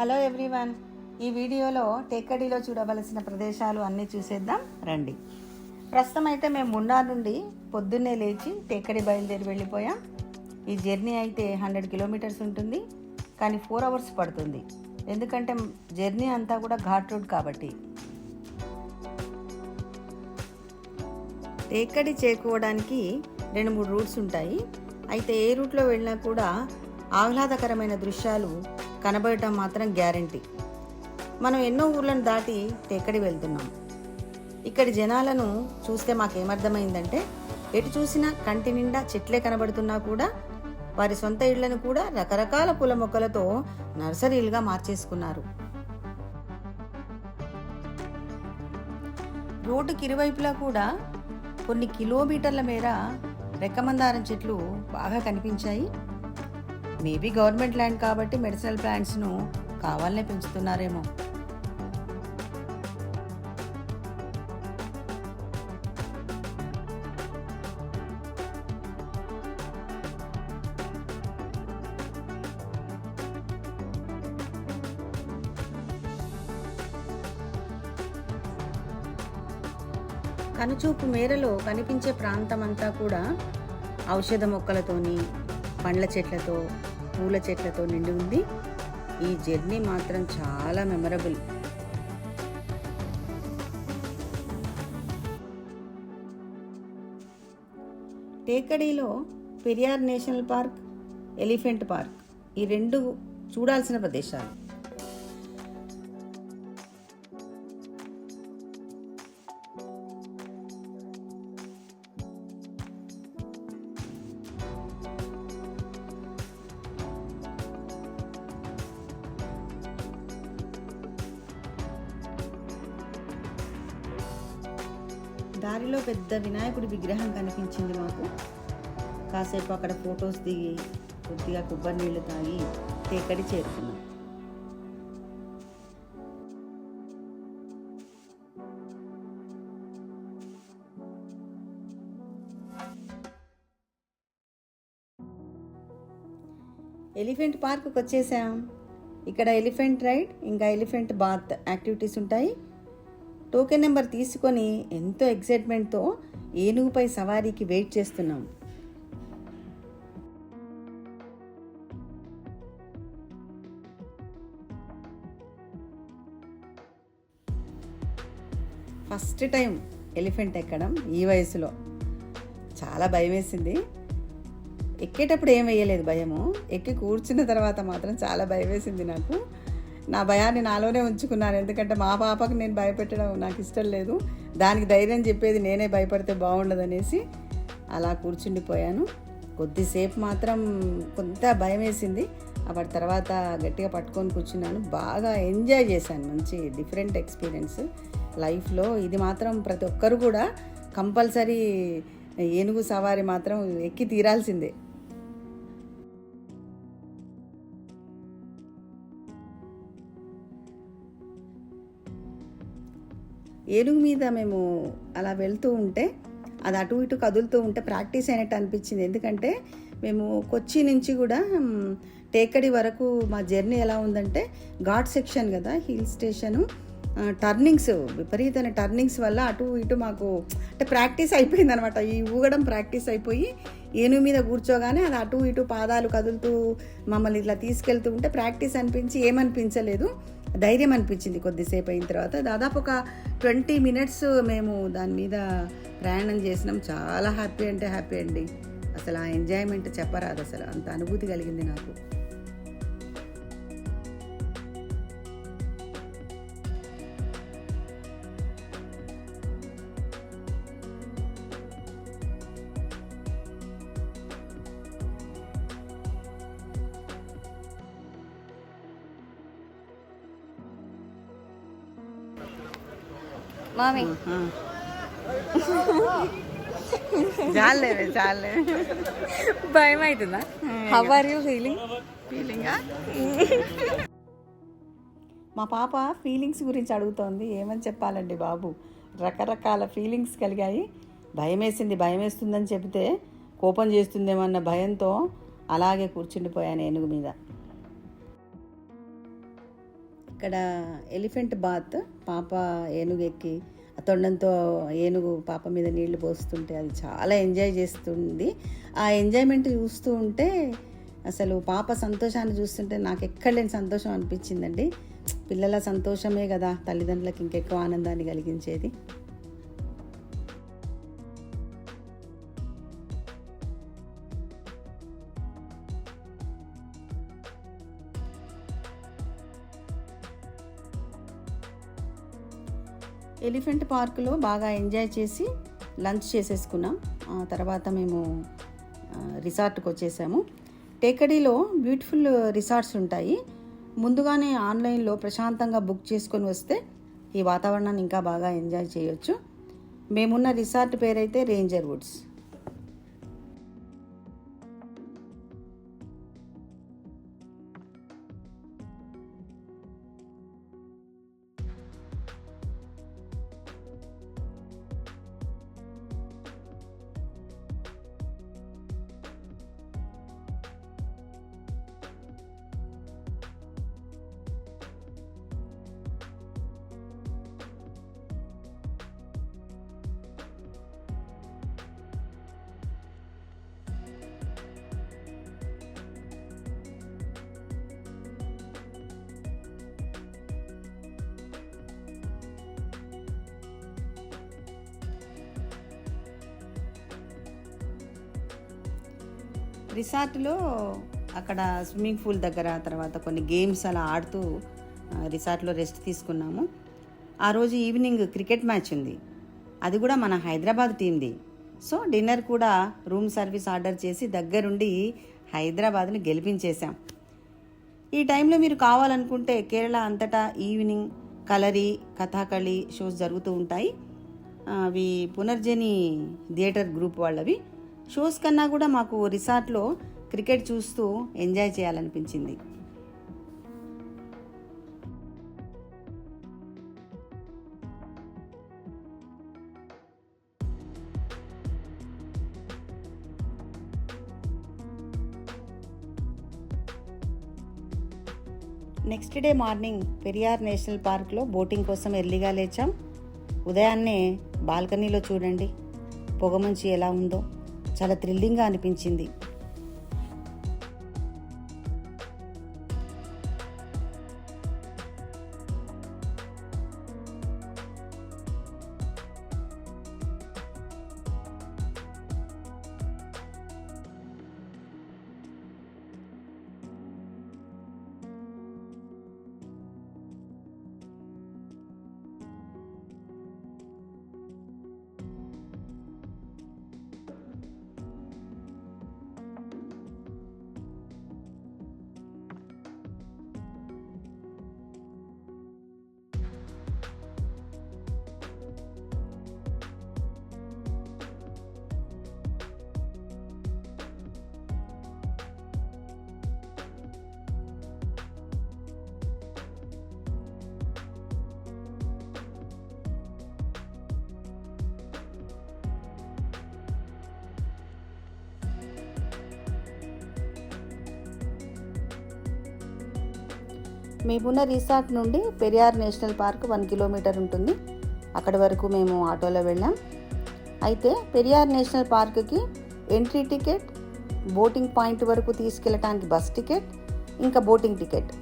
Hello everyone, ఈ వీడియోలో టేకడీలో చూడవలసిన ప్రదేశాలు అన్నీ చూసేద్దాం రండి. ప్రస్తుతం అయితే మేము మున్నార్ నుండి పొద్దున్నే లేచి టేకడీ బయలుదేరి వెళ్ళిపోయాం. ఈ జర్నీ అయితే 100 కిలోమీటర్స్ ఉంటుంది, కానీ 4 అవర్స్ పడుతుంది. ఎందుకంటే జర్నీ అంతా కూడా ఘాట్ రోడ్ కాబట్టి. టేకడీ చేరుకోవడానికి 2-3 రూట్స్ ఉంటాయి. అయితే ఏ రూట్లో వెళ్ళినా కూడా ఆహ్లాదకరమైన దృశ్యాలు కనబడటం మాత్రం గ్యారంటీ. మనం ఎన్నో ఊర్లను దాటి టేకడీ వెళ్తున్నాం. ఇక్కడి జనాలను చూస్తే మాకేమర్థమైందంటే, ఎటు చూసినా కంటి నిండా చెట్లే కనబడుతున్నా కూడా వారి సొంత ఇళ్లను కూడా రకరకాల పూల మొక్కలతో నర్సరీలుగా మార్చేసుకున్నారు. రోడ్డుకి ఇరువైపులా కూడా కొన్ని కిలోమీటర్ల మేర రెక్కమందారం చెట్లు బాగా కనిపించాయి. మేబీ గవర్నమెంట్ ల్యాండ్ కాబట్టి మెడిసినల్ ప్లాంట్స్ను కావాలనే పెంచుతున్నారేమో. కనుచూపు మేరలో కనిపించే ప్రాంతం అంతా కూడా ఔషధ మొక్కలతోని, పండ్ల చెట్లతో, పూల చెట్లతో నిండి ఉంది. ఈ జర్నీ మాత్రం చాలా మెమరబుల్. టేకడీలో Periyar national park, elephant park ఈ 2 చూడాల్సిన ప్రదేశాలు. దారిలో పెద్ద వినాయకుడి విగ్రహం కనిపించింది మాకు. కాసేపు అక్కడ ఫొటోస్ దిగి కొద్దిగా కొబ్బరి నీళ్లు తాగి టేకడీ చేరుకున్నాం. ఎలిఫెంట్ పార్క్కి వచ్చేసాం. ఇక్కడ ఎలిఫెంట్ రైడ్ ఇంకా ఎలిఫెంట్ బాత్ యాక్టివిటీస్ ఉంటాయి. టోకెన్ నెంబర్ తీసుకొని ఎంతో ఎక్సైట్మెంట్తో ఏనుగుపై సవారీకి వెయిట్ చేస్తున్నాం. ఫస్ట్ టైం ఎలిఫెంట్ ఎక్కడం ఈ వయసులో చాలా భయం వేసింది. ఎక్కేటప్పుడు ఏం వేయలేదు భయము, ఎక్కి కూర్చున్న తర్వాత మాత్రం చాలా భయం వేసింది నాకు. నా భయాన్ని నాలోనే ఉంచుకున్నాను, ఎందుకంటే మా పాపకు నేను భయపెట్టడం నాకు ఇష్టం లేదు. దానికి ధైర్యం చెప్పేది నేనే భయపడితే బాగుండదనేసి అలా కూర్చుండిపోయాను. కొద్దిసేపు మాత్రం కొంత భయం వేసింది. అప్పటి తర్వాత గట్టిగా పట్టుకొని కూర్చున్నాను. బాగా ఎంజాయ్ చేశాను. మంచి డిఫరెంట్ ఎక్స్పీరియన్స్ లైఫ్లో. ఇది మాత్రం ప్రతి ఒక్కరు కూడా కంపల్సరీ ఏనుగు సవారీ మాత్రం ఎక్కి తీరాల్సిందే. ఏనుగు మీద మేము అలా వెళ్తూ ఉంటే అది అటు ఇటు కదులుతూ ఉంటే ప్రాక్టీస్ అయినట్టు అనిపించింది. ఎందుకంటే మేము కొచ్చి నుంచి కూడా టేకడీ వరకు మా జర్నీ ఎలా ఉందంటే, ఘాట్ సెక్షన్ కదా, హిల్ స్టేషను, టర్నింగ్స్, విపరీతమైన టర్నింగ్స్ వల్ల అటు ఇటు మాకు అంటే ప్రాక్టీస్ అయిపోయింది అనమాట. ఈ ఊగడం ప్రాక్టీస్ అయిపోయి ఏనుగు మీద కూర్చోగానే అది అటు ఇటు పాదాలు కదులుతూ మమ్మల్ని ఇట్లా తీసుకెళ్తూ ఉంటే ప్రాక్టీస్ అనిపించి ఏమనిపించలేదు, ధైర్యం అనిపించింది. కొద్దిసేపు అయిన తర్వాత దాదాపు ఒక 20 మినిట్స్ మేము దాని మీద ప్రయాణం చేసినాం. చాలా హ్యాపీ అంటే హ్యాపీ అండి. అసలు ఆ ఎంజాయ్మెంట్ చెప్పరాదు, అసలు అంత అనుభూతి కలిగింది నాకు. మామీ చాలే భయం అవుతుందా? How are you feeling? మా పాప ఫీలింగ్స్ గురించి అడుగుతోంది. ఏమని చెప్పాలండి బాబు, రకరకాల ఫీలింగ్స్ కలిగాయి. భయం వేస్తుందని చెబితే కోపం చేస్తుందేమన్న భయంతో అలాగే కూర్చుండిపోయాను ఏనుగు మీద. ఇక్కడ ఎలిఫెంట్ బాత్, పాప ఏనుగు ఎక్కి ఆ తొండంతో ఏనుగు పాప మీద నీళ్లు పోస్తుంటే అది చాలా ఎంజాయ్ చేస్తుంది. ఆ ఎంజాయ్మెంట్ చూస్తూ ఉంటే అసలు పాప సంతోషాన్ని చూస్తుంటే నాకు ఎక్కడ లేని సంతోషం అనిపించిందండి. పిల్లల సంతోషమే కదా తల్లిదండ్రులకు ఇంకెక్కువ ఆనందాన్ని కలిగించేది. ఎలిఫెంట్ పార్కులో బాగా ఎంజాయ్ చేసి లంచ్ చేసేసుకున్నాం. ఆ తర్వాత మేము రిసార్ట్కి వచ్చేసాము. టేకడీలో బ్యూటిఫుల్ రిసార్ట్స్ ఉంటాయి. ముందుగానే ఆన్లైన్లో ప్రశాంతంగా బుక్ చేసుకొని వస్తే ఈ వాతావరణాన్ని ఇంకా బాగా ఎంజాయ్ చేయొచ్చు. మేమున్న రిసార్ట్ పేరైతే రేంజర్ వుడ్స్. రిసార్ట్లో అక్కడ స్విమ్మింగ్ పూల్ దగ్గర తర్వాత కొన్ని గేమ్స్ అలా ఆడుతూ రిసార్ట్లో రెస్ట్ తీసుకున్నాము. ఆ రోజు ఈవినింగ్ క్రికెట్ మ్యాచ్ ఉంది, అది కూడా మన హైదరాబాద్ టీంది. సో డిన్నర్ కూడా రూమ్ సర్వీస్ ఆర్డర్ చేసి దగ్గరుండి హైదరాబాద్ని గెలిపించేశాం. ఈ టైంలో మీరు కావాలనుకుంటే కేరళ అంతటా ఈవినింగ్ కలరీ, కథాకళి షోస్ జరుగుతూ ఉంటాయి. అవి పునర్జని థియేటర్ గ్రూప్ వాళ్ళవి. షోస్ కన్నా కూడా మాకు రిసార్ట్లో క్రికెట్ చూస్తూ ఎంజాయ్ చేయాలనిపించింది. Next day morning Periyar national పార్క్లో బోటింగ్ కోసం ఎర్లీగా లేచాం. ఉదయాన్నే బాల్కనీలో చూడండి పొగమంచు ఎలా ఉందో, చాలా థ్రిల్లింగ్గా అనిపించింది. మేమున్న రిసార్ట్ నుండి పెరియార్ నేషనల్ పార్క్ 1 కిలోమీటర్ ఉంటుంది. అక్కడి వరకు మేము ఆటోలో వెళ్ళాం. అయితే పెరియార్ నేషనల్ పార్క్కి ఎంట్రీ టికెట్, బోటింగ్ పాయింట్ వరకు తీసుకెళ్ళటానికి బస్ టికెట్, ఇంకా బోటింగ్ టికెట్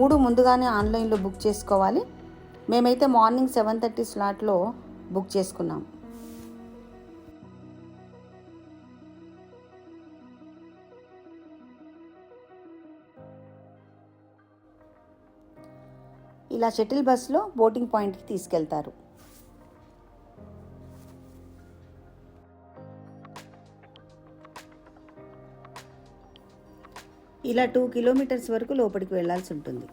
3 ముందుగానే ఆన్లైన్లో బుక్ చేసుకోవాలి. మేమైతే మార్నింగ్ 7:30 స్లాట్లో బుక్ చేసుకున్నాం. ఇలా షటిల్ బస్లో బోటింగ్ పాయింట్కి తీసుకెళ్తారు. ఇలా 2 కిలోమీటర్స్ వరకు లోపలికి వెళ్లాల్సి ఉంటుంది.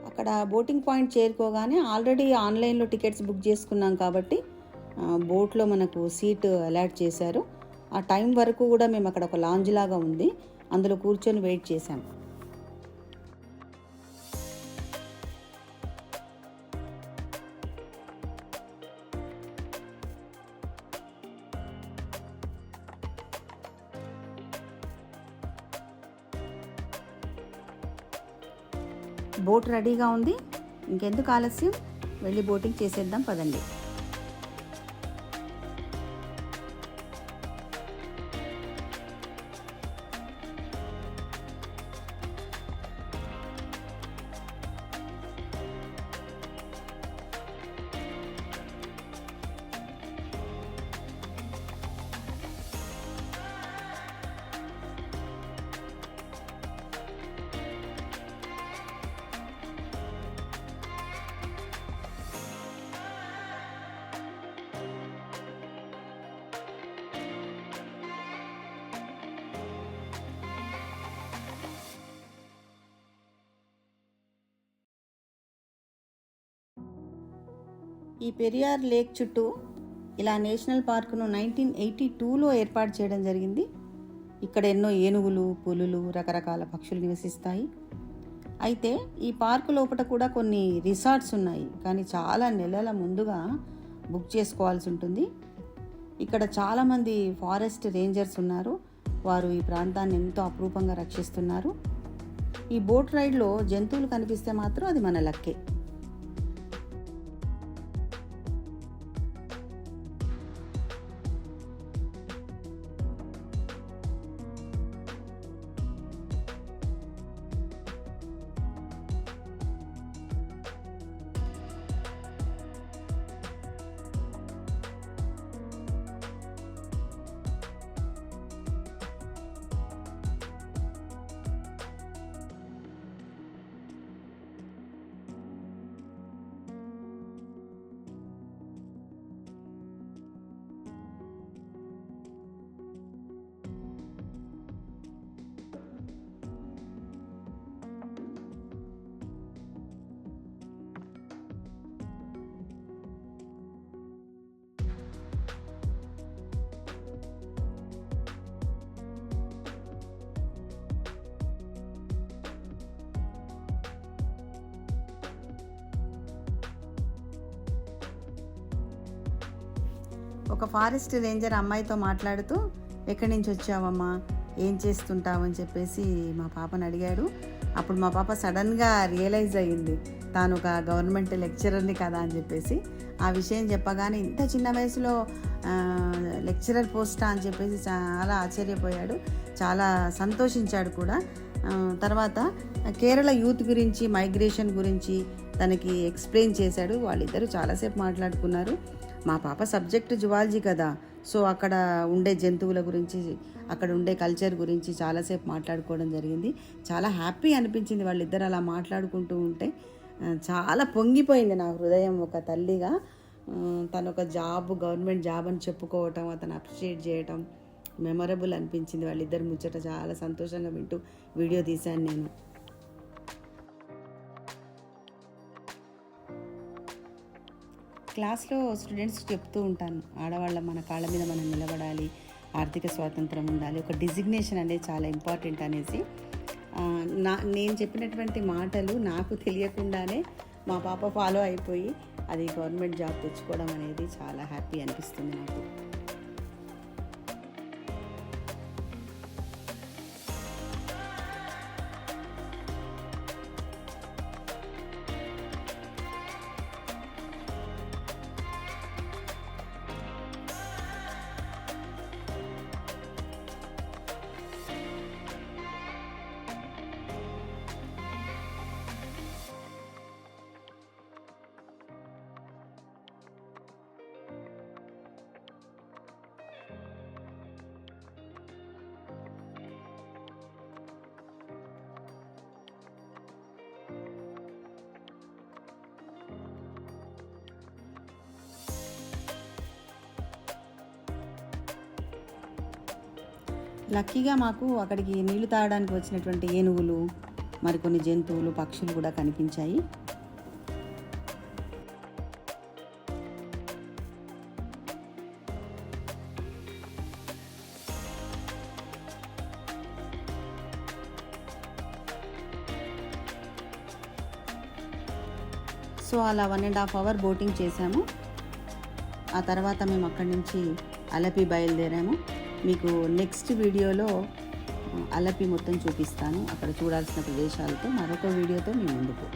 అక్కడ బోటింగ్ పాయింట్ చేరుకోగానే ఆల్రెడీ ఆన్లైన్లో టికెట్స్ బుక్ చేసుకున్నాం కాబట్టి బోట్లో మనకు సీట్ అలాట్ చేశారు. ఆ టైం వరకు కూడా మేము అక్కడ ఒక లాంజ్ లాగా ఉంది, అందులో కూర్చొని వెయిట్ చేశాం. బోట్ రెడీగా ఉంది, ఇంకెందుకు ఆలస్యం, వెళ్ళి బోటింగ్ చేసేద్దాం పదండి. ఈ పెరియార్ లేక్ చుట్టూ ఇలా నేషనల్ పార్కును 1982లో ఏర్పాటు చేయడం జరిగింది. ఇక్కడ ఎన్నో ఏనుగులు, పులులు, రకరకాల పక్షులు నివసిస్తాయి. అయితే ఈ పార్కు లోపల కూడా కొన్ని రిసార్ట్స్ ఉన్నాయి, కానీ చాలా నెలల ముందుగా బుక్ చేసుకోవాల్సి ఉంటుంది. ఇక్కడ చాలామంది ఫారెస్ట్ రేంజర్స్ ఉన్నారు, వారు ఈ ప్రాంతాన్ని ఎంతో అపురూపంగా రక్షిస్తున్నారు. ఈ బోట్ రైడ్లో జంతువులు కనిపిస్తే మాత్రం అది మన లక్కే. ఒక ఫారెస్ట్ రేంజర్ అమ్మాయితో మాట్లాడుతూ, ఎక్కడి నుంచి వచ్చావమ్మా, ఏం చేస్తుంటావని చెప్పేసి మా పాపను అడిగాడు. అప్పుడు మా పాప సడన్గా రియలైజ్ అయ్యింది, తాను ఒక గవర్నమెంట్ లెక్చరర్ని కదా అని చెప్పేసి. ఆ విషయం చెప్పగానే ఇంత చిన్న వయసులో లెక్చరర్ పోస్టా అని చెప్పేసి చాలా ఆశ్చర్యపోయాడు, చాలా సంతోషించాడు కూడా. తర్వాత కేరళ యూత్ గురించి, మైగ్రేషన్ గురించి తనకి ఎక్స్ప్లెయిన్ చేశాడు. వాళ్ళిద్దరూ చాలాసేపు మాట్లాడుకున్నారు. మా పాప సబ్జెక్టు జువాలజీ కదా, సో అక్కడ ఉండే జంతువుల గురించి, అక్కడ ఉండే కల్చర్ గురించి చాలాసేపు మాట్లాడుకోవడం జరిగింది. చాలా హ్యాపీ అనిపించింది వాళ్ళిద్దరు అలా మాట్లాడుకుంటూ ఉంటే. చాలా పొంగిపోయింది నా హృదయం ఒక తల్లిగా. తను ఒక గవర్నమెంట్ జాబ్ అని చెప్పుకోవటం, అతను అప్రిషియేట్ చేయటం మెమరబుల్ అనిపించింది. వాళ్ళిద్దరు ముచ్చట చాలా సంతోషంగా వింటూ వీడియో తీశాను నేను. క్లాస్లో స్టూడెంట్స్కి చెప్తూ ఉంటాను, ఆడవాళ్ళ మన కాళ్ళ మీద మనం నిలబడాలి, ఆర్థిక స్వాతంత్రం ఉండాలి, ఒక డిజిగ్నేషన్ అనేది చాలా ఇంపార్టెంట్ అనేసి. నేను చెప్పినటువంటి మాటలు నాకు తెలియకుండానే మా పాప ఫాలో అయిపోయి అది గవర్నమెంట్ జాబ్ తెచ్చుకోవడం అనేది చాలా హ్యాపీ అనిపిస్తుంది నాకు. లక్కీగా మాకు అక్కడికి నీళ్లు తాగడానికి వచ్చినటువంటి ఏనుగులు, మరికొన్ని జంతువులు పక్షులు కూడా కనిపించాయి. సో అలా 1.5 అవర్ బోటింగ్ చేసాము. ఆ తర్వాత మేము అక్కడి నుంచి అలపి బయలుదేరాము. మీకు నెక్స్ట్ వీడియోలో అలపి మొత్తం చూపిస్తాను, అక్కడ చూడాల్సిన ప్రదేశాలతో మరొక వీడియోతో మీ ముందుకు.